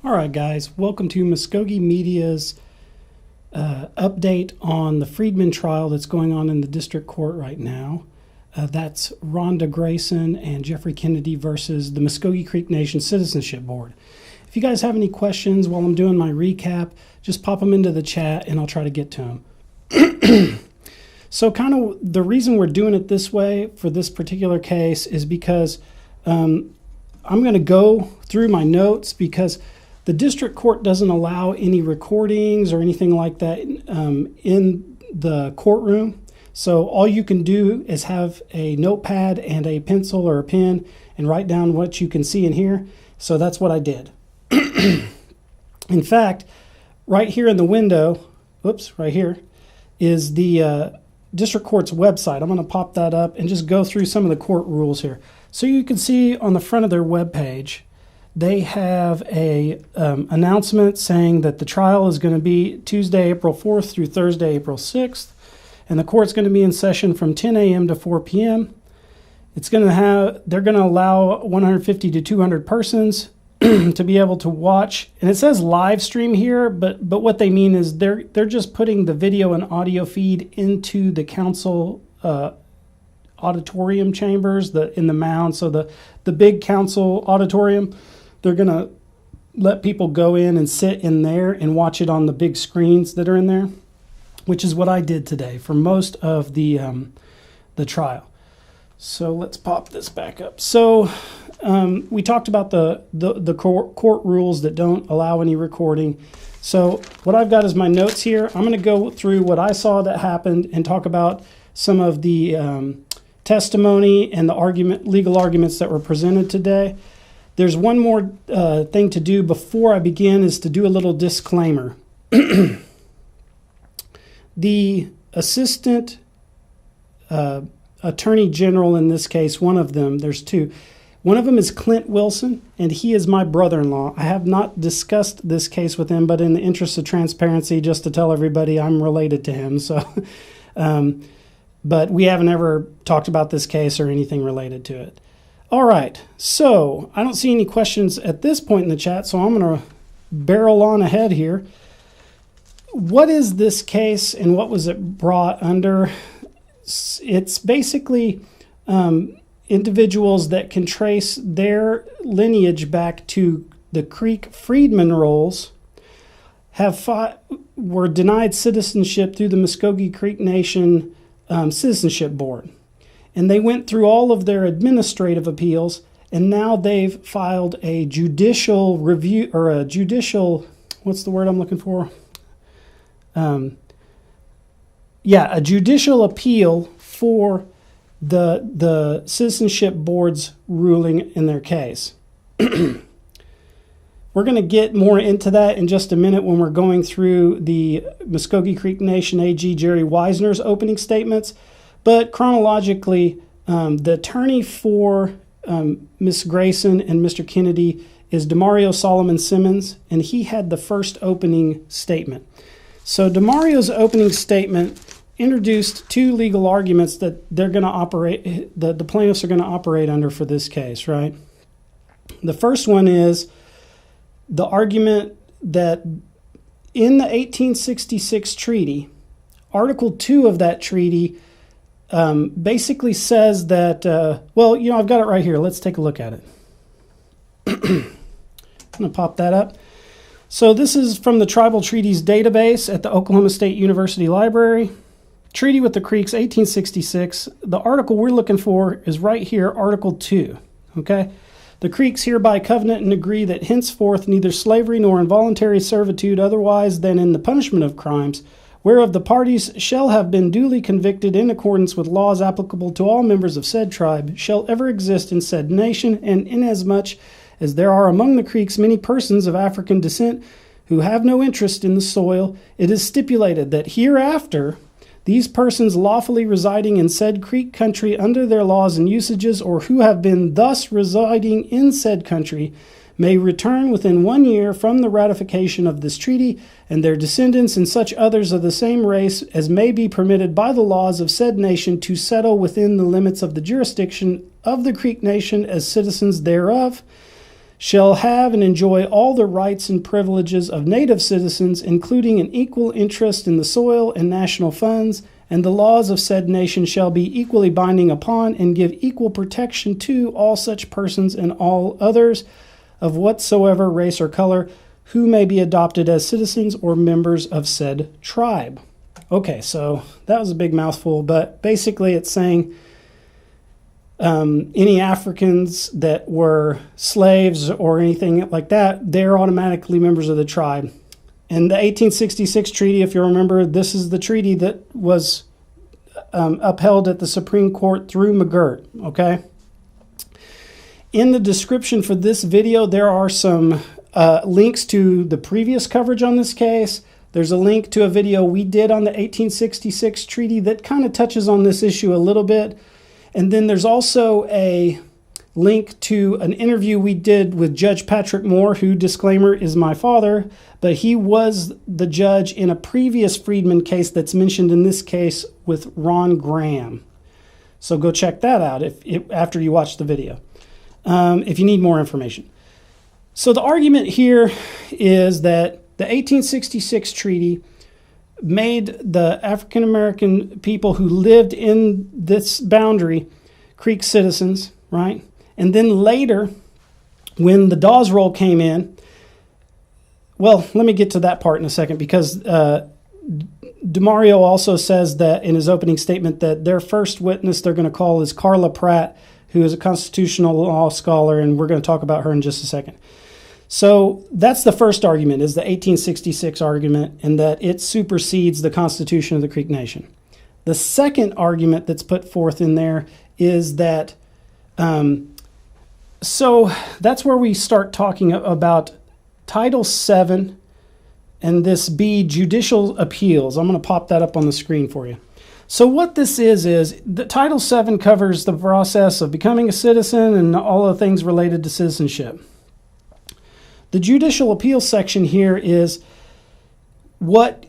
All right, guys, welcome to Mvskoke Media's update on the Freedman trial that's going on in the district court right now. That's Rhonda Grayson and Jeffery Kennedy versus the Muscogee Creek Nation Citizenship Board. If you guys have any questions while I'm doing my recap, just pop them into the chat and I'll try to get to them. So kind of the reason we're doing it this way for this particular case is because I'm going to go through my notes because the district court doesn't allow any recordings or anything like that in the courtroom. So all you can do is have a notepad and a pencil or a pen and write down what you can see and hear. So that's what I did. In fact, right here in the window, right here, is the district court's website. I'm going to pop that up and just go through some of the court rules here. So you can see on the front of their webpage, they have a announcement saying that the trial is going to be Tuesday, April 4th through Thursday, April 6th. And the court's going to be in session from 10 a.m. to 4 p.m. They're going to allow 150 to 200 persons to be able to watch. And it says live stream here, but what they mean is they're just putting the video and audio feed into the council auditorium chambers in the mound. So the big council auditorium, they're going to let people go in and sit in there and watch it on the big screens that are in there, which is what I did today for most of the trial. So let's pop this back up. So we talked about the court rules that don't allow any recording. So what I've got is my notes here. I'm going to go through what I saw that happened and talk about some of the testimony and the legal arguments that were presented today. There's one more thing to do before I begin is to do a little disclaimer. The assistant attorney general in this case, one of them, there's two. One of them is Clint Wilson, and he is my brother-in-law. I have not discussed this case with him, but in the interest of transparency, just to tell everybody I'm related to him. So, but we haven't ever talked about this case or anything related to it. All right, so I don't see any questions at this point in the chat, so I'm going to barrel on ahead here. What is this case and what was it brought under? It's basically individuals that can trace their lineage back to the Creek Freedman rolls were denied citizenship through the Muscogee Creek Nation Citizenship Board. And they went through all of their administrative appeals, and now they've filed a judicial review, or a judicial, what's the word I'm looking for? A judicial appeal for the Citizenship Board's ruling in their case. We're going to get more into that in just a minute when we're going through the Muscogee Creek Nation AG Jerry Wisner's opening statements. But chronologically, the attorney for Ms. Grayson and Mr. Kennedy is Demario Solomon Simmons, and he had the first opening statement. So Demario's opening statement introduced two legal arguments that they're going to operate, the plaintiffs are going to operate under for this case, right? The first one is the argument that in the 1866 treaty, Article 2 of that treaty basically says that, I've got it right here. Let's take a look at it. I'm going to pop that up. So this is from the Tribal Treaties database at the Oklahoma State University Library. Treaty with the Creeks, 1866. The article we're looking for is right here, Article 2. Okay? The Creeks hereby covenant and agree that henceforth neither slavery nor involuntary servitude otherwise than in the punishment of crimes, whereof the parties shall have been duly convicted in accordance with laws applicable to all members of said tribe, shall ever exist in said nation, and inasmuch as there are among the Creeks many persons of African descent who have no interest in the soil, it is stipulated that hereafter these persons lawfully residing in said Creek country under their laws and usages, or who have been thus residing in said country, may return within 1 year from the ratification of this treaty, and their descendants and such others of the same race as may be permitted by the laws of said nation to settle within the limits of the jurisdiction of the Creek Nation as citizens thereof, shall have and enjoy all the rights and privileges of native citizens, including an equal interest in the soil and national funds, and the laws of said nation shall be equally binding upon and give equal protection to all such persons and all others of whatsoever race or color who may be adopted as citizens or members of said tribe. Okay, so that was a big mouthful, but basically it's saying any Africans that were slaves or anything like that, they're automatically members of the tribe. And the 1866 treaty, if you remember, this is the treaty that was upheld at the Supreme Court through McGirt, okay? In the description for this video, there are some links to the previous coverage on this case. There's a link to a video we did on the 1866 treaty that kind of touches on this issue a little bit. And then there's also a link to an interview we did with Judge Patrick Moore, who, disclaimer, is my father, but he was the judge in a previous Freedman case that's mentioned in this case with Ron Graham. So go check that out after you watch the video, if you need more information. So the argument here is that the 1866 treaty made the African American people who lived in this boundary Creek citizens, right? And then later, when the Dawes Roll came in, well, let me get to that part in a second, because DeMario also says that in his opening statement that their first witness they're going to call is Carla Pratt, who is a constitutional law scholar, and we're going to talk about her in just a second. So that's the first argument, is the 1866 argument, and that it supersedes the Constitution of the Creek Nation. The second argument that's put forth in there is that, so that's where we start talking about Title VII and this B, judicial appeals. I'm going to pop that up on the screen for you. So what this is the Title VII covers the process of becoming a citizen and all the things related to citizenship. The judicial appeal section here is what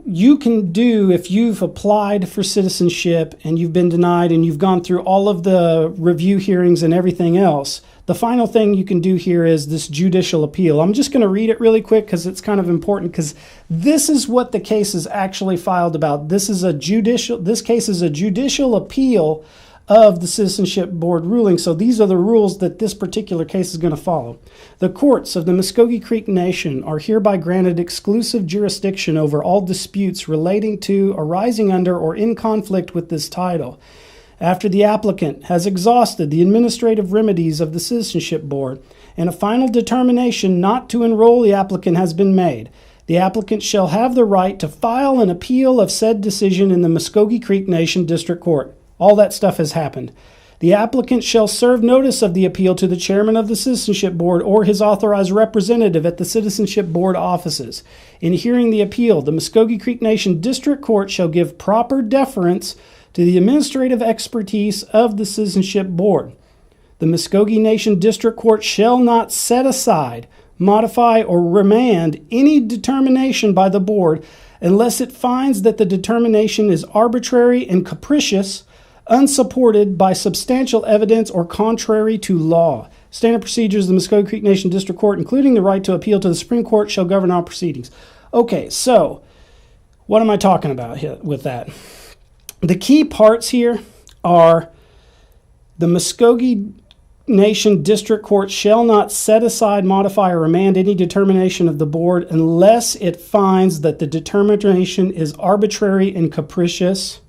you can do if you've applied for citizenship and you've been denied and you've gone through all of the review hearings and everything else. The final thing you can do here is this judicial appeal. I'm just going to read it really quick because it's kind of important, because this is what the case is actually filed about. This case is a judicial appeal of the Citizenship Board ruling. So these are the rules that this particular case is going to follow. The courts of the Muscogee Creek Nation are hereby granted exclusive jurisdiction over all disputes relating to, arising under, or in conflict with this title. After the applicant has exhausted the administrative remedies of the Citizenship Board and a final determination not to enroll the applicant has been made, the applicant shall have the right to file an appeal of said decision in the Mvskoke Creek Nation District Court. All that stuff has happened. The applicant shall serve notice of the appeal to the chairman of the Citizenship Board or his authorized representative at the Citizenship Board offices. In hearing the appeal, the Muscogee Creek Nation District Court shall give proper deference to the administrative expertise of the Citizenship Board. The Muscogee Nation District Court shall not set aside, modify, or remand any determination by the Board unless it finds that the determination is arbitrary and capricious, unsupported by substantial evidence, or contrary to law. Standard procedures of the Mvskoke Creek Nation District Court, including the right to appeal to the Supreme Court, shall govern all proceedings. Okay, so what am I talking about here with that? The key parts here are the Muscogee Nation District Court shall not set aside, modify, or remand any determination of the Board unless it finds that the determination is arbitrary and capricious.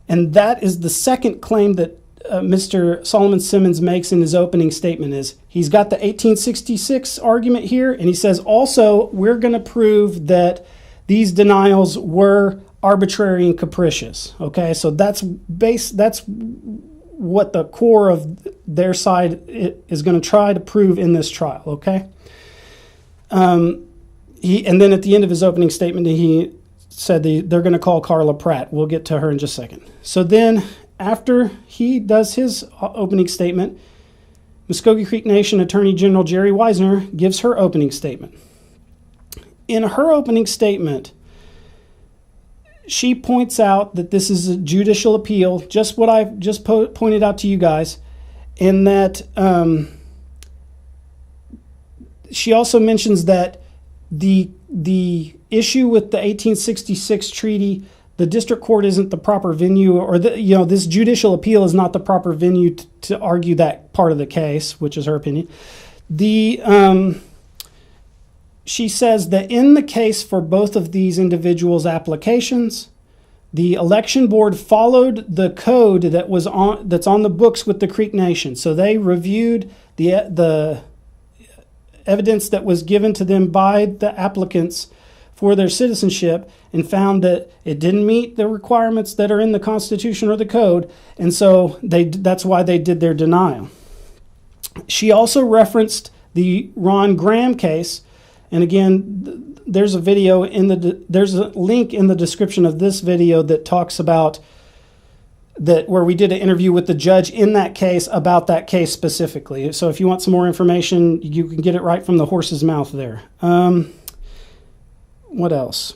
And that is the second claim that Mr. Solomon Simmons makes in his opening statement. Is he's got the 1866 argument here, and he says also we're going to prove that these denials were arbitrary and capricious. Okay, so that's what the core of their side is going to try to prove in this trial. Okay, and then at the end of his opening statement, he said they're going to call Carla Pratt. We'll get to her in just a second. So then after he does his opening statement, Mvskoke Creek Nation Attorney General Jerry Wisner gives her opening statement. In her opening statement, she points out that this is a judicial appeal, just what I've just pointed out to you guys, and that she also mentions that the issue with the 1866 treaty, the district court isn't the proper venue, or this judicial appeal is not the proper venue to argue that part of the case, which is her opinion. She says that in the case for both of these individuals' applications, the election board followed the code that's on the books with the Creek Nation. So they reviewed the evidence that was given to them by the applicants for their citizenship and found that it didn't meet the requirements that are in the Constitution or the code, and so that's why they did their denial. She also referenced the Ron Graham case, and again, there's a link in the description of this video that talks about that, where we did an interview with the judge in that case about that case specifically. So if you want some more information, you can get it right from the horse's mouth there. What else?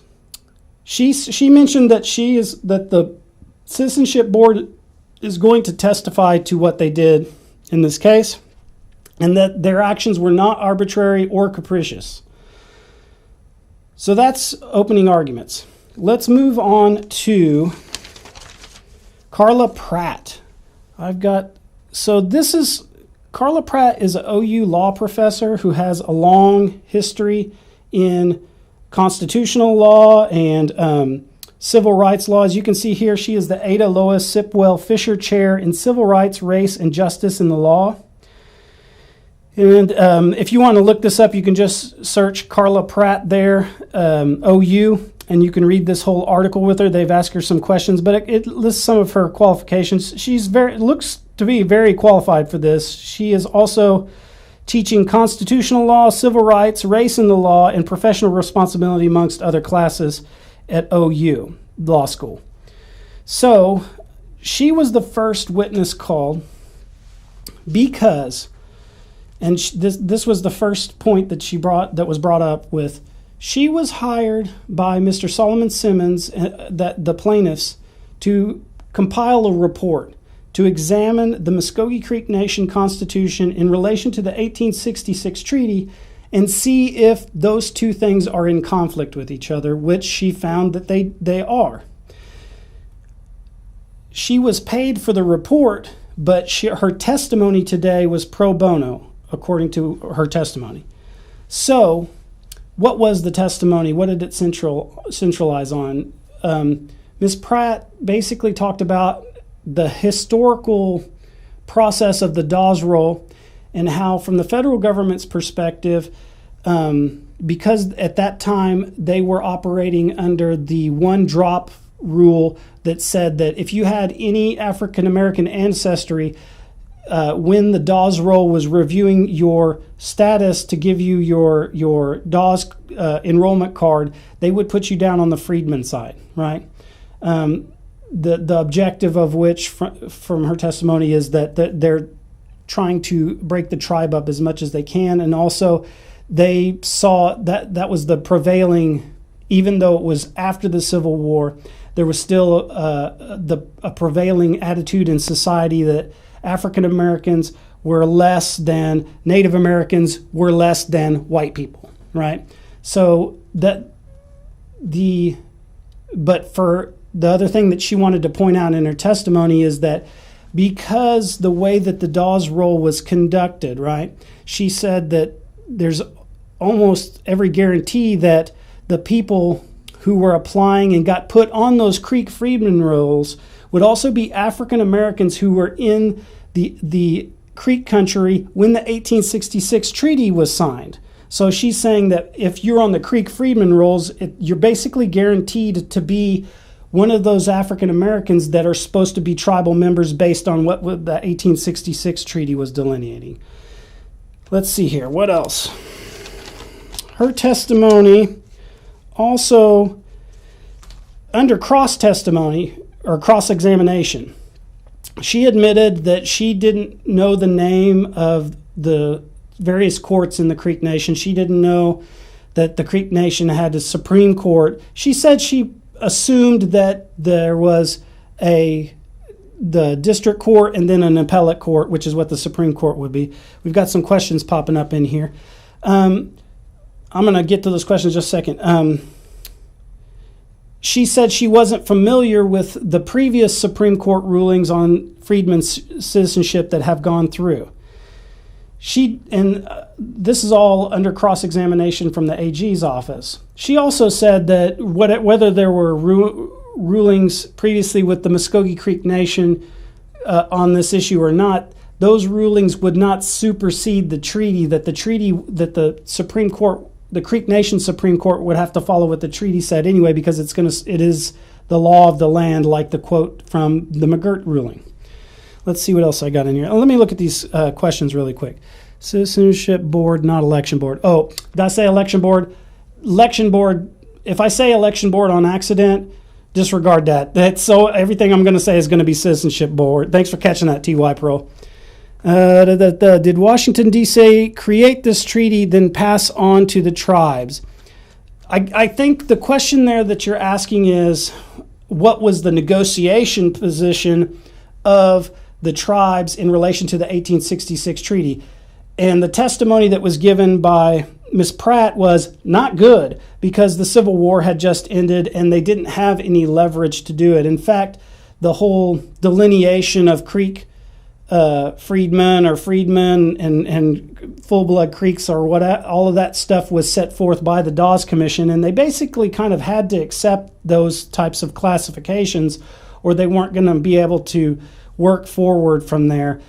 She mentioned that that the Citizenship Board is going to testify to what they did in this case, and that their actions were not arbitrary or capricious. So that's opening arguments. Let's move on to Carla Pratt. Carla Pratt is an OU law professor who has a long history in constitutional law and civil rights law. As you can see here, she is the Ada Lois Sipwell Fisher Chair in Civil Rights, Race, and Justice in the Law. And if you want to look this up, you can just search Carla Pratt there, OU, and you can read this whole article with her. They've asked her some questions, but it lists some of her qualifications. Looks to be very qualified for this. She is also teaching constitutional law, civil rights, race in the law, and professional responsibility amongst other classes at OU Law School. So she was the first witness called because, and this was the first point that was brought up with, she was hired by Mr. Solomon Simmons, the plaintiffs, to compile a report to examine the Muscogee Creek Nation Constitution in relation to the 1866 treaty and see if those two things are in conflict with each other, which she found that they are. She was paid for the report, but her testimony today was pro bono, according to her testimony. So, what was the testimony? What did it centralize on? Ms. Pratt basically talked about the historical process of the Dawes Roll and how, from the federal government's perspective, because at that time they were operating under the one-drop rule that said that if you had any African-American ancestry, when the Dawes Roll was reviewing your status to give you your Dawes enrollment card, they would put you down on the Freedman side, right? The objective of which, from her testimony, is that they're trying to break the tribe up as much as they can, and also they saw that was the prevailing, even though it was after the Civil War, there was still a prevailing attitude in society that African Americans were less than Native Americans, were less than white people, right? So but for the other thing that she wanted to point out in her testimony is that because the way that the Dawes Roll was conducted, right, she said that there's almost every guarantee that the people who were applying and got put on those Creek Freedman rolls would also be African Americans who were in the Creek country when the 1866 treaty was signed. So she's saying that if you're on the Creek Freedman rolls, you're basically guaranteed to be one of those African Americans that are supposed to be tribal members based on what the 1866 treaty was delineating. Let's see here. What else? Her testimony also, under cross-testimony or cross-examination, she admitted that she didn't know the name of the various courts in the Creek Nation. She didn't know that the Creek Nation had a Supreme Court. She said she assumed that there was the district court and then an appellate court, which is what the Supreme Court would be. We've got some questions popping up in here. I'm going to get to those questions in just a second. She said she wasn't familiar with the previous Supreme Court rulings on Freedman's citizenship that have gone through. This is all under cross-examination from the AG's office. She also said that whether there were rulings previously with the Muscogee Creek Nation on this issue or not, those rulings would not supersede the treaty that the Supreme Court, the Creek Nation Supreme Court, would have to follow what the treaty said anyway, because it is the law of the land, like the quote from the McGirt ruling. Let's see what else I got in here. Let me look at these questions really quick. Citizenship board, not election board. Oh, did I say election board? Election board, if I say election board on accident, disregard that. So everything I'm going to say is going to be citizenship board. Thanks for catching that, T.Y. Pro. Did Washington, D.C. create this treaty, then pass on to the tribes? I think the question there that you're asking is, what was the negotiation position of the tribes in relation to the 1866 treaty? And the testimony that was given by Ms. Pratt was not good, because the Civil War had just ended and they didn't have any leverage to do it. In fact, the whole delineation of Creek Freedman and full-blood Creeks or all of that stuff was set forth by the Dawes Commission, and they basically kind of had to accept those types of classifications, or they weren't going to be able to work forward from there.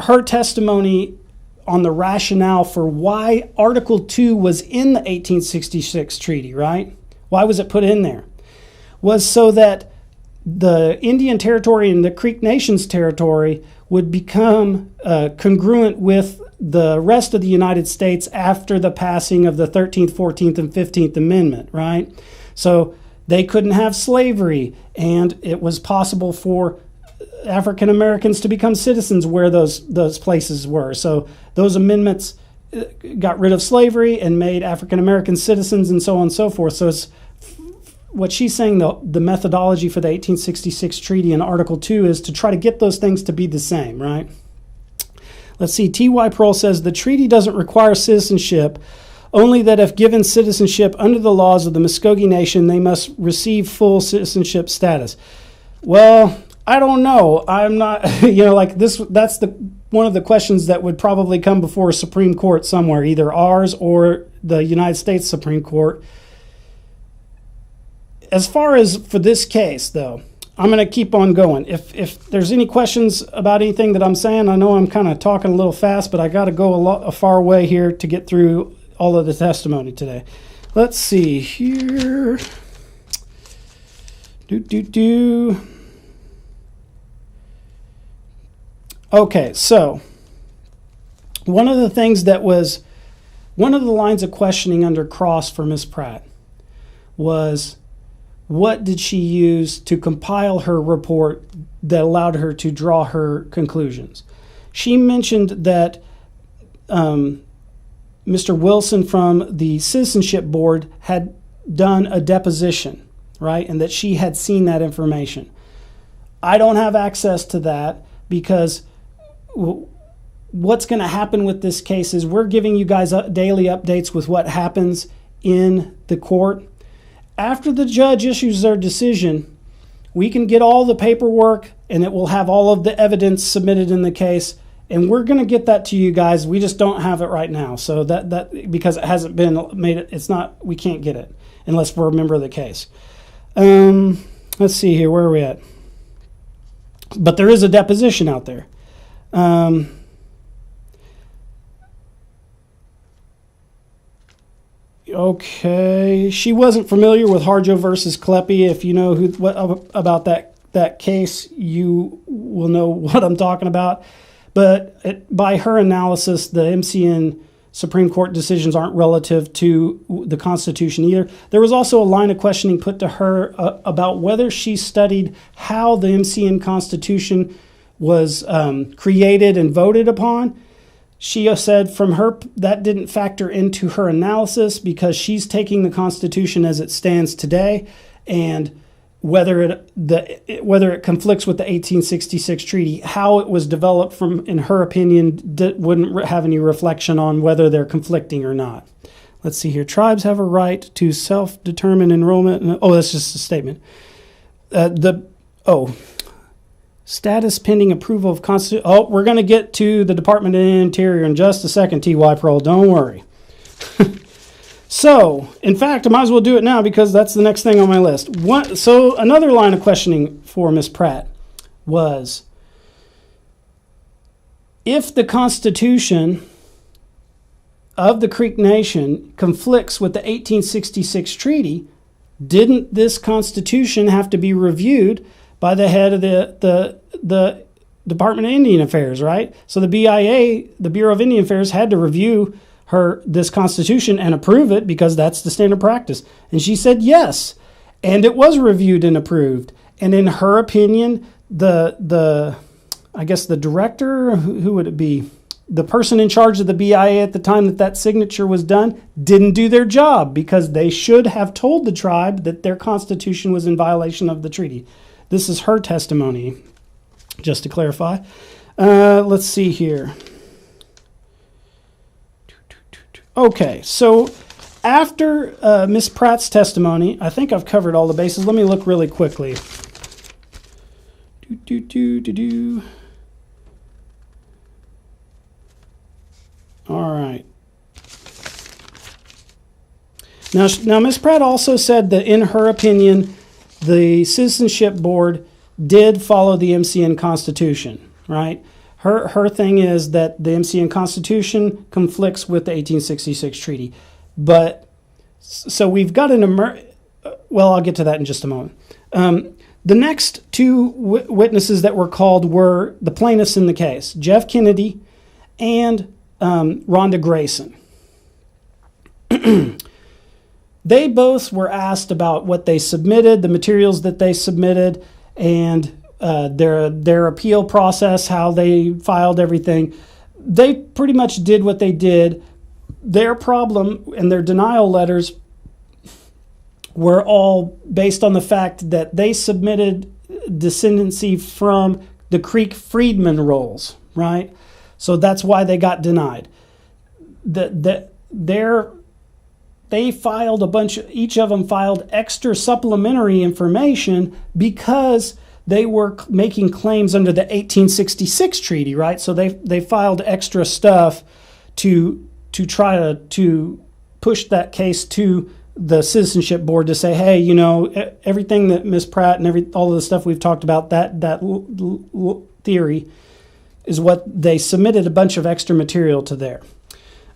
Her testimony on the rationale for why Article 2 was in the 1866 treaty, right? Why was it put in there? Was so that the Indian Territory and the Creek Nations territory would become congruent with the rest of the United States after the passing of the 13th, 14th, and 15th Amendment, right? So they couldn't have slavery, and it was possible for African Americans to become citizens where those places were. So those amendments got rid of slavery and made African American citizens, and so on and so forth. So it's what she's saying, the methodology for the 1866 treaty in Article 2 is to try to get those things to be the same, right? Let's see. T.Y. Pearl says the treaty doesn't require citizenship, only that if given citizenship under the laws of the Muscogee Nation, they must receive full citizenship status. Well, I don't know. I'm not, like this. That's one of the questions that would probably come before a Supreme Court somewhere, either ours or the United States Supreme Court. As far as for this case, though, I'm going to keep on going. If there's any questions about anything that I'm saying, I know I'm kind of talking a little fast, but I got to go a far way here to get through all of the testimony today. Let's see here. Okay, so one of the lines of questioning under cross for Ms. Pratt was, what did she use to compile her report that allowed her to draw her conclusions? She mentioned that Mr. Wilson from the Citizenship Board had done a deposition, right? And that she had seen that information. I don't have access to that, because what's going to happen with this case is we're giving you guys daily updates with what happens in the court. After the judge issues their decision, we can get all the paperwork, and it will have all of the evidence submitted in the case, and we're going to get that to you guys. We just don't have it right now. So that because it hasn't been made, we can't get it unless we're a member of the case. Let's see here. Where are we at? But there is a deposition out there. Okay, she wasn't familiar with Harjo versus Kleppe. If you know about that case, you will know what I'm talking about. But by her analysis, the MCN Supreme Court decisions aren't relative to the Constitution either. There was also a line of questioning put to her about whether she studied how the MCN Constitution was created and voted upon. She said from her that didn't factor into her analysis, because she's taking the Constitution as it stands today, and whether it conflicts with the 1866 treaty. How it was developed, from, in her opinion, wouldn't have any reflection on whether they're conflicting or not. Let's see here. Tribes have a right to self-determined enrollment. Oh, that's just a statement. Status pending approval of Constitution. Oh, we're going to get to the Department of the Interior in just a second, T.Y. Pearl. Don't worry. So, in fact, I might as well do it now because that's the next thing on my list. So another line of questioning for Ms. Pratt was, if the Constitution of the Creek Nation conflicts with the 1866 treaty, didn't this Constitution have to be reviewed by the head of the Department of Indian Affairs, right? So the BIA, the Bureau of Indian Affairs, had to review this Constitution and approve it because that's the standard practice. And she said yes, and it was reviewed and approved. And in her opinion, I guess the director, who would it be? The person in charge of the BIA at the time that signature was done didn't do their job because they should have told the tribe that their Constitution was in violation of the treaty. This is her testimony, just to clarify. Let's see here. Okay, so after Ms. Pratt's testimony, I think I've covered all the bases. Let me look really quickly. All right. Now, Ms. Pratt also said that, in her opinion, the Citizenship Board did follow the MCN Constitution, right? Her thing is that the MCN Constitution conflicts with the 1866 treaty. But, so we've got well, I'll get to that in just a moment. The next two witnesses that were called were the plaintiffs in the case, Jeff Kennedy and Rhonda Grayson. They both were asked about what they submitted, the materials that they submitted, and their appeal process, how they filed everything. They pretty much did what they did. Their problem and their denial letters were all based on the fact that they submitted descendancy from the Creek Freedman rolls, right? So that's why they got denied. They filed a bunch, each of them filed extra supplementary information because they were making claims under the 1866 treaty, right? So they filed extra stuff to try to push that case to the Citizenship Board to say, hey, you know, everything that Ms. Pratt and all of the stuff we've talked about, that theory is what they submitted a bunch of extra material to there.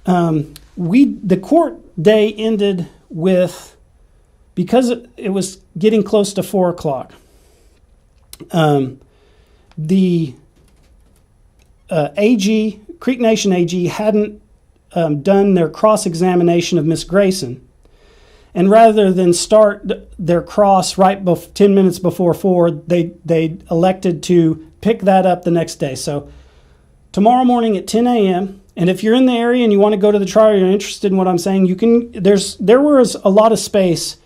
The court day ended with, because it was getting close to 4 o'clock, the AG, Creek Nation AG, hadn't done their cross-examination of Miss Grayson. And rather than start their cross 10 minutes before 4, they elected to pick that up the next day. So tomorrow morning at 10 a.m., and if you're in the area and you want to go to the trial, you're interested in what I'm saying, you can. There was a lot of space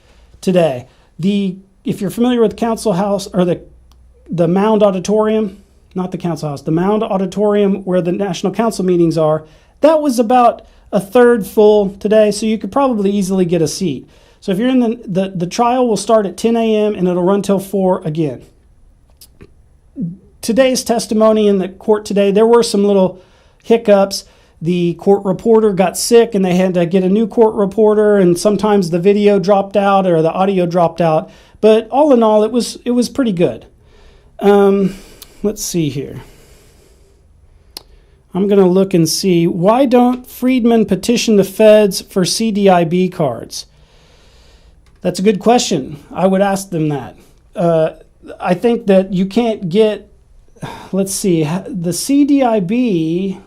today. If you're familiar with Council House, or the Mound Auditorium, not the Council House, the Mound Auditorium where the National Council meetings are, that was about a third full today, so you could probably easily get a seat. So if you're in the trial will start at 10 a.m. and it'll run till 4 again. Today's testimony in the court today, there were some little hiccups. The court reporter got sick and they had to get a new court reporter, and sometimes the video dropped out or the audio dropped out. But all in all, it was pretty good. Let's see here. I'm going to look and see, why don't Freedman petition the feds for CDIB cards? That's a good question. I would ask them that. I think that you can't get, let's see, the CDIB,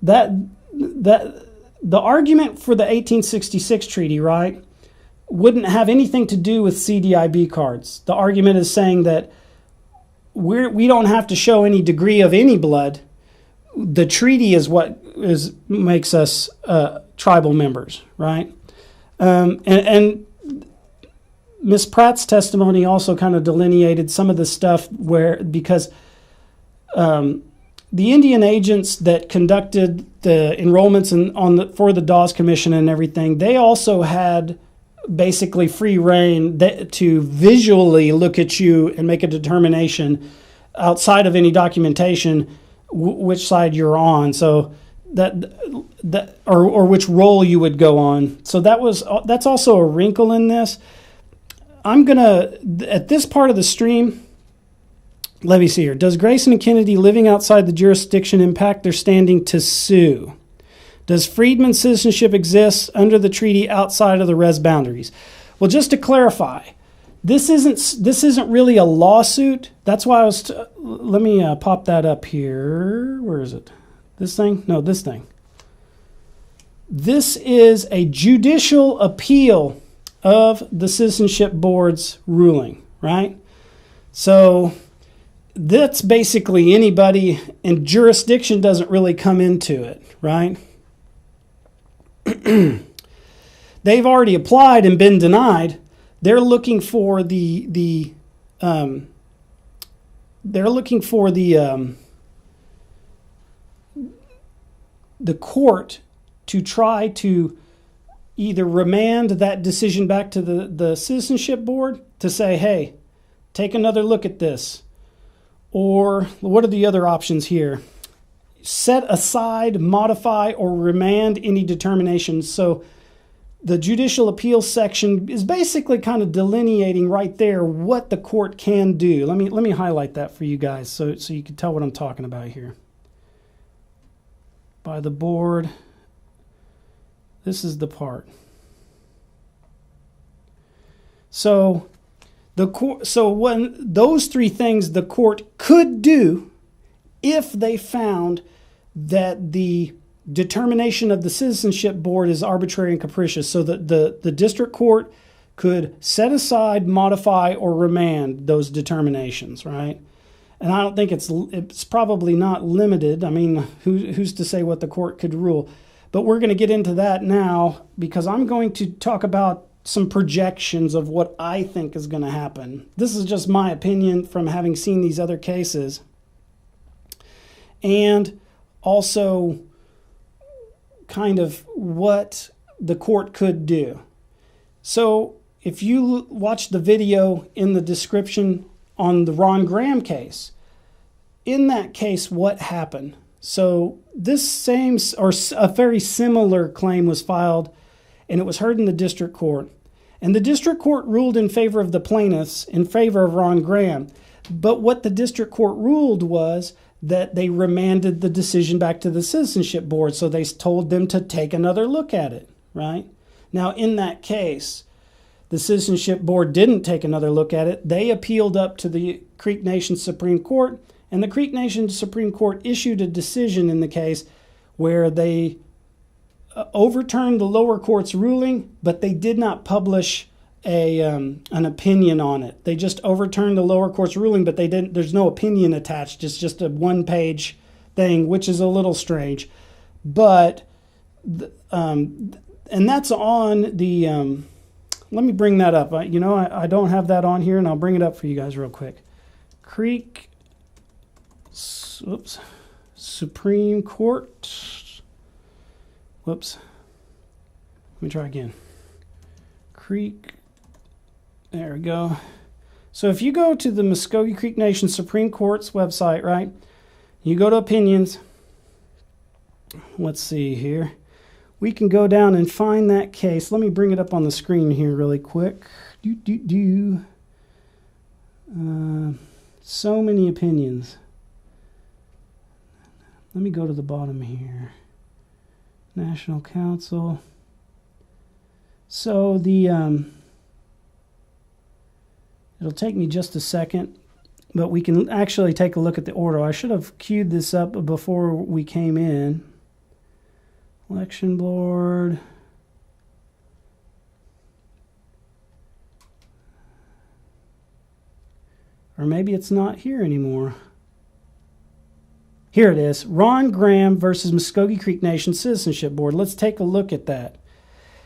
that the argument for the 1866 treaty, right, wouldn't have anything to do with CDIB cards. The argument is saying that we don't have to show any degree of any blood. The treaty is what makes us tribal members, right? And Miss Pratt's testimony also kind of delineated some of the stuff because the Indian agents that conducted the enrollments for the Dawes Commission and everything, they also had basically free reign to visually look at you and make a determination outside of any documentation which side you're on. So or which role you would go on. So that's also a wrinkle in this. I'm gonna, at this part of the stream, let me see here. Does Grayson and Kennedy living outside the jurisdiction impact their standing to sue? Does Freedman citizenship exist under the treaty outside of the res boundaries? Well, just to clarify, this isn't really a lawsuit. That's why let me pop that up here. Where is it? This thing? No, this thing. This is a judicial appeal of the Citizenship Board's ruling, right? So that's basically anybody, and jurisdiction doesn't really come into it, right? They've already applied and been denied. They're looking for the court to try to either remand that decision back to the Citizenship Board to say, hey, take another look at this. Or what are the other options here? Set aside, modify, or remand any determinations. So the judicial appeals section is basically kind of delineating right there what the court can do. Let me highlight that for you guys so you can tell what I'm talking about here. By the board, this is the part. So when those three things the court could do if they found that the determination of the Citizenship Board is arbitrary and capricious, so that the district court could set aside, modify, or remand those determinations, right? And I don't think it's probably not limited. I mean, who's to say what the court could rule? But we're going to get into that now because I'm going to talk about some projections of what I think is going to happen. This is just my opinion from having seen these other cases. And also kind of what the court could do. So if you watch the video in the description on the Ron Graham case, in that case, what happened? So this same or a very similar claim was filed, and it was heard in the district court. And the district court ruled in favor of the plaintiffs, in favor of Ron Graham. But what the district court ruled was that they remanded the decision back to the Citizenship Board, so they told them to take another look at it, right? Now, in that case, the Citizenship Board didn't take another look at it. They appealed up to the Creek Nation Supreme Court, and the Creek Nation Supreme Court issued a decision in the case where they overturned the lower court's ruling, but they did not publish an opinion on it. They just overturned the lower court's ruling, but they didn't. There's no opinion attached. It's just a one-page thing, which is a little strange. But and that's on the. Let me bring that up. I don't have that on here, and I'll bring it up for you guys real quick. Supreme Court. Whoops. Let me try again. There we go. So if you go to the Muscogee Creek Nation Supreme Court's website, right? You go to opinions. Let's see here. We can go down and find that case. Let me bring it up on the screen here really quick. So many opinions. Let me go to the bottom here. National Council. So it'll take me just a second, but we can actually take a look at the order. I should have queued this up before we came in. Election Board. Or maybe it's not here anymore. Here it is. Ron Graham versus Mvskoke Creek Nation Citizenship Board. Let's take a look at that.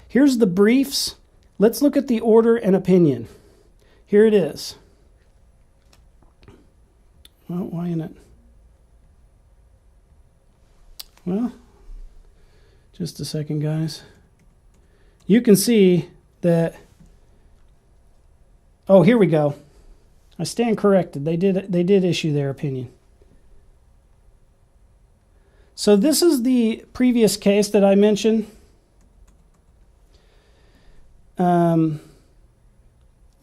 Here's the briefs. Let's look at the order and opinion. here it is. Well, why isn't it? Well, just a second, guys. You can see that. Oh, here we go. I stand corrected. They did issue their opinion. So this is the previous case that I mentioned.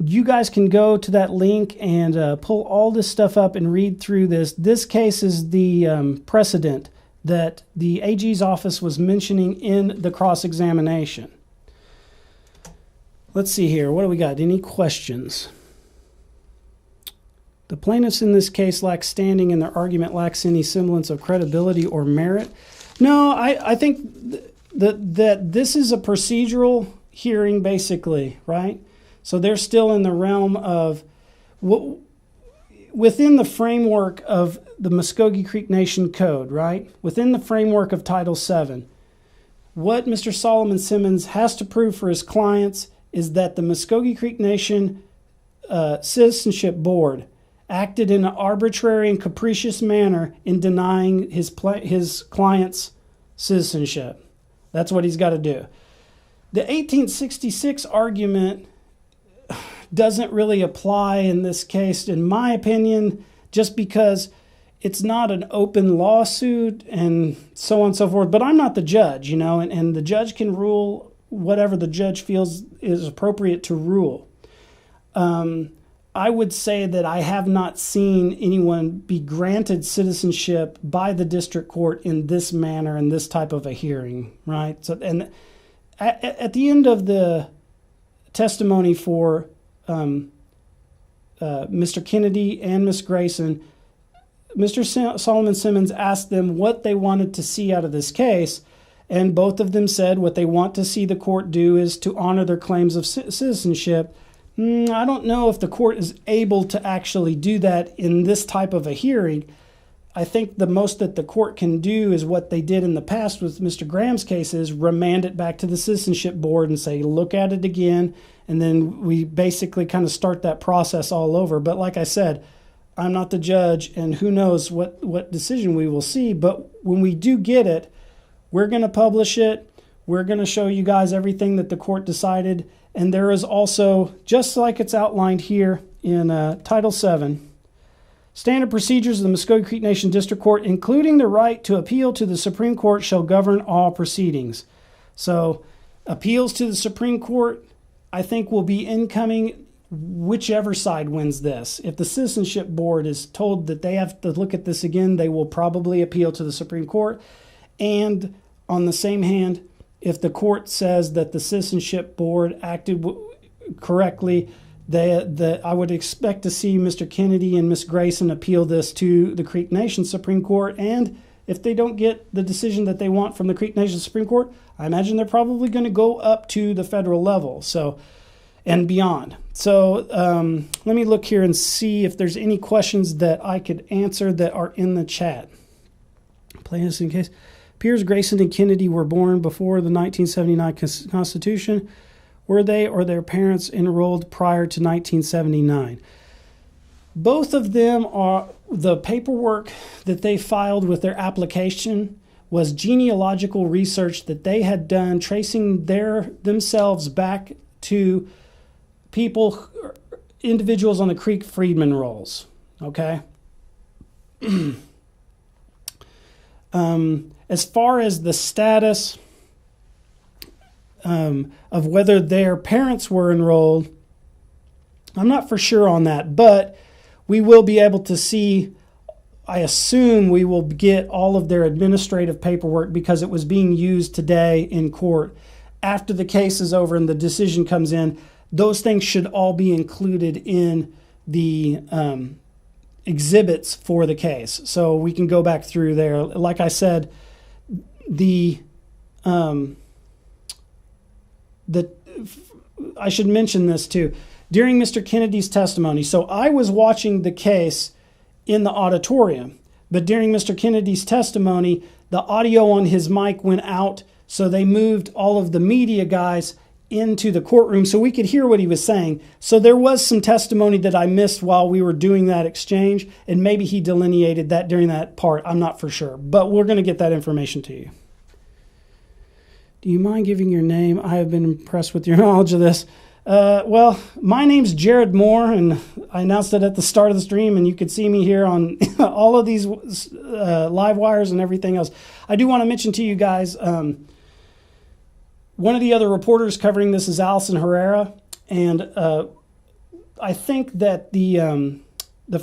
You guys can go to that link and pull all this stuff up and read through this. This case is the precedent that the AG's office was mentioning in the cross-examination. Let's see here. What do we got? Any questions? The plaintiffs in this case lack standing and their argument lacks any semblance of credibility or merit. No, I think that this is a procedural hearing, basically, right? So they're still in the realm of, within the framework of the Muscogee Creek Nation Code, right? Within the framework of Title VII, what Mr. Solomon Simmons has to prove for his clients is that the Muscogee Creek Nation Citizenship Board acted in an arbitrary and capricious manner in denying his client's citizenship. That's what he's got to do. The 1866 argument doesn't really apply in this case, in my opinion, just because it's not an open lawsuit and so on and so forth. But I'm not the judge, and the judge can rule whatever the judge feels is appropriate to rule. I would say that I have not seen anyone be granted citizenship by the district court in this manner, in this type of a hearing, right? So, and at the end of the testimony for Mr. Kennedy and Ms. Grayson, Mr. Solomon Simmons asked them what they wanted to see out of this case, and both of them said what they want to see the court do is to honor their claims of citizenship. I don't know if the court is able to actually do that in this type of a hearing. I think the most that the court can do is what they did in the past with Mr. Graham's case, is remand it back to the Citizenship Board and say, look at it again, and then we basically kind of start that process all over. But like I said, I'm not the judge, and who knows what decision we will see. But when we do get it, we're going to publish it. We're going to show you guys everything that the court decided. And there is also, just like it's outlined here in Title VII, standard procedures of the Mvskoke Creek Nation District Court, including the right to appeal to the Supreme Court, shall govern all proceedings. So appeals to the Supreme Court, I think, will be incoming whichever side wins this. If the Citizenship Board is told that they have to look at this again, they will probably appeal to the Supreme Court. And on the same hand, if the court says that the Citizenship Board acted correctly, I would expect to see Mr. Kennedy and Ms. Grayson appeal this to the Creek Nation Supreme Court. And if they don't get the decision that they want from the Creek Nation Supreme Court, I imagine they're probably going to go up to the federal level, and beyond. So let me look here and see if there's any questions that I could answer that are in the chat. Plaintiffs in case. Piers, Grayson, and Kennedy were born before the 1979 Constitution. Were they or their parents enrolled prior to 1979? Both of them are, the paperwork that they filed with their application was genealogical research that they had done, tracing themselves back to individuals on the Creek Freedman rolls. Okay? As far as the status of whether their parents were enrolled, I'm not for sure on that, but we will be able to see, I assume we will get all of their administrative paperwork because it was being used today in court. After the case is over and the decision comes in, those things should all be included in the exhibits for the case. So we can go back through there. Like I said, I should mention this too. During Mr. Kennedy's testimony, so I was watching the case in the auditorium, but during Mr. Kennedy's testimony, the audio on his mic went out, so they moved all of the media guys into the courtroom so we could hear what he was saying. So there was some testimony that I missed while we were doing that exchange, and maybe he delineated that during that part. I'm not for sure, but we're going to get that information to you. Do you mind giving your name? I have been impressed with your knowledge of this. Well, my name's Jared Moore, and I announced it at the start of the stream, and you could see me here on all of these live wires and everything else. I do want to mention to you guys, one of the other reporters covering this is Allison Herrera, and I think that the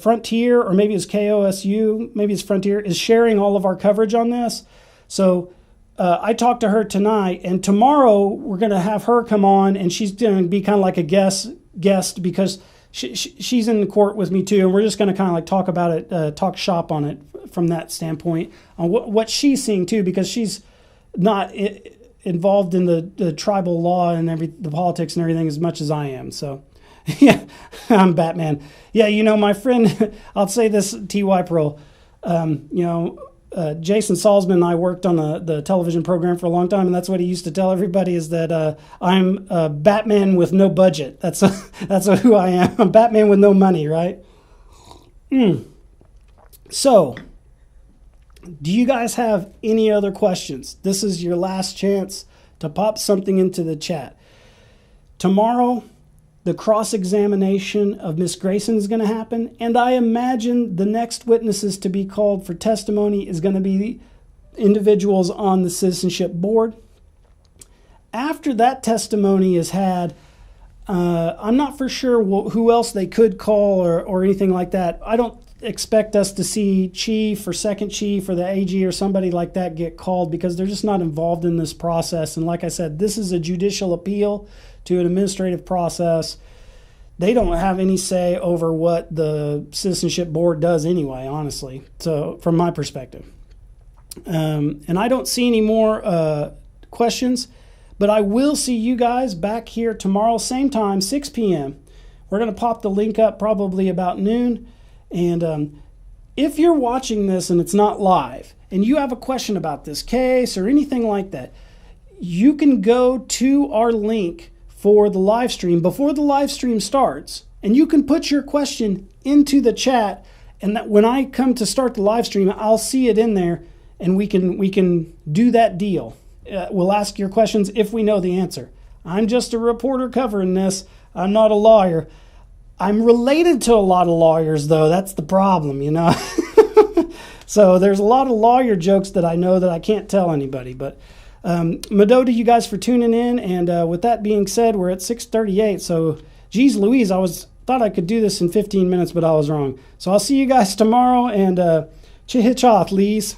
Frontier, or maybe it's KOSU, maybe it's Frontier, is sharing all of our coverage on this. So I talked to her tonight, and tomorrow we're going to have her come on, and she's going to be kind of like a guest because she's in the court with me too, and we're just going to kind of like talk about it, talk shop on it from that standpoint, on what she's seeing too, because she's not involved in the tribal law and the politics and everything as much as I am. So, yeah, I'm Batman. Yeah, my friend, I'll say this, T.Y. Pearl, Jason Salzman and I worked on the television program for a long time, and that's what he used to tell everybody is that I'm Batman with no budget. That's who I am. I'm Batman with no money, right? So, do you guys have any other questions? This is your last chance to pop something into the chat. Tomorrow, the cross-examination of Miss Grayson is going to happen, and I imagine the next witnesses to be called for testimony is going to be the individuals on the Citizenship Board. After that testimony is had, I'm not for sure who else they could call or anything like that. I don't expect us to see chief or second chief or the AG or somebody like that get called because they're just not involved in this process. And like I said, this is a judicial appeal to an administrative process. They don't have any say over what the Citizenship Board does anyway, honestly, so from my perspective. And I don't see any more questions, but I will see you guys back here tomorrow, same time, 6 p.m. We're going to pop the link up probably about noon. And if you're watching this and it's not live and you have a question about this case or anything like that, you can go to our link for the live stream before the live stream starts, and you can put your question into the chat, and that when I come to start the live stream, I'll see it in there, and we can do that deal. We'll ask your questions if we know the answer. I'm just a reporter covering this. I'm not a lawyer. I'm related to a lot of lawyers, though. That's the problem, So there's a lot of lawyer jokes that I know that I can't tell anybody. But Mado to you guys for tuning in. And with that being said, we're at 6:38. So, geez Louise, thought I could do this in 15 minutes, but I was wrong. So I'll see you guys tomorrow. And Chihichoth, Lees.